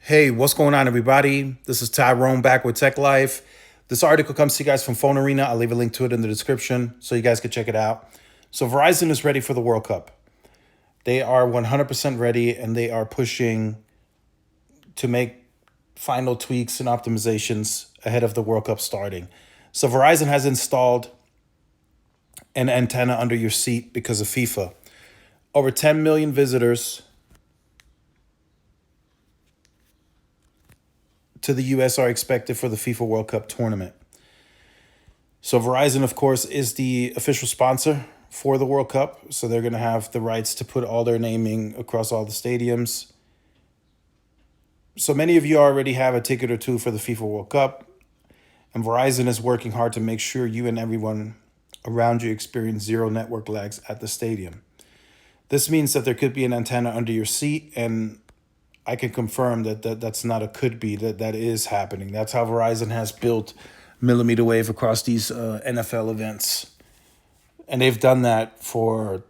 Hey, what's going on, everybody? This is Tyrone back with Tech Life. This article comes to you guys from Phone Arena. I'll leave a link to it in the description so you guys can check it out. So, Verizon is ready for the World Cup. They are 100% ready and they are pushing to make final tweaks and optimizations ahead of the World Cup starting. So, Verizon has installed an antenna under your seat because of FIFA. Over 10 million visitors to the US are expected for the FIFA World Cup tournament. So Verizon, of course, is the official sponsor for the World Cup. So they're going to have the rights to put all their naming across all the stadiums. So many of you already have a ticket or two for the FIFA World Cup. And Verizon is working hard to make sure you and everyone around you experience zero network lags at the stadium. This means that there could be an antenna under your seat, and I can confirm that's not a could be, that is happening. That's how Verizon has built millimeter wave across these NFL events. And they've done that for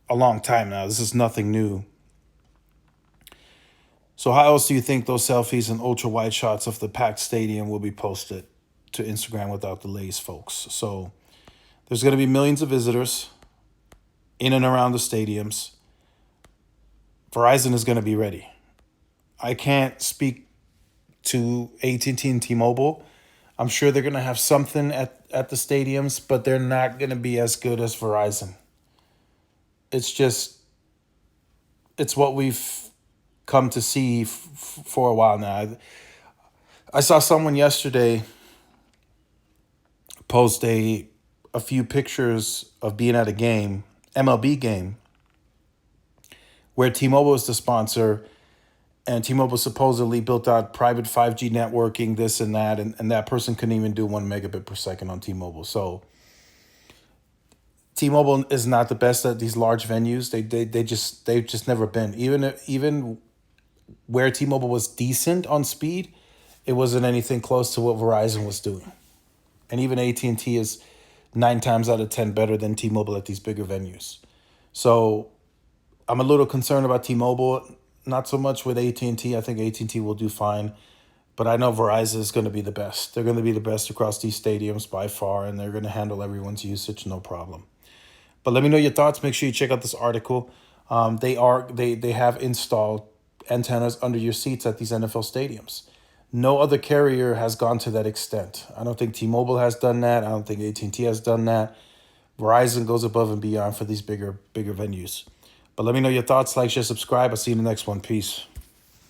a long time now. This is nothing new. So how else do you think those selfies and ultra wide shots of the packed stadium will be posted to Instagram without delays, folks? So there's going to be millions of visitors in and around the stadiums. Verizon is going to be ready. I can't speak to AT&T and T-Mobile. I'm sure they're going to have something at the stadiums, but they're not going to be as good as Verizon. It's what we've come to see for a while now. I saw someone yesterday post a few pictures of being at a game, MLB game, where T-Mobile is the sponsor, and T-Mobile supposedly built out private 5G networking, this and that, and that person couldn't even do 1 megabit per second on T-Mobile. So T-Mobile is not the best at these large venues. They've just never been. Even where T-Mobile was decent on speed, it wasn't anything close to what Verizon was doing. And even AT&T is 9 times out of 10 better than T-Mobile at these bigger venues. So I'm a little concerned about T-Mobile, not so much with AT&T. I think AT&T will do fine, but I know Verizon is going to be the best. They're going to be the best across these stadiums by far, and they're going to handle everyone's usage no problem. But let me know your thoughts. Make sure you check out this article. They have installed antennas under your seats at these NFL stadiums. No other carrier has gone to that extent. I don't think T-Mobile has done that. I don't think AT&T has done that. Verizon goes above and beyond for these bigger venues. But let me know your thoughts. Like, share, subscribe. I'll see you in the next one. Peace.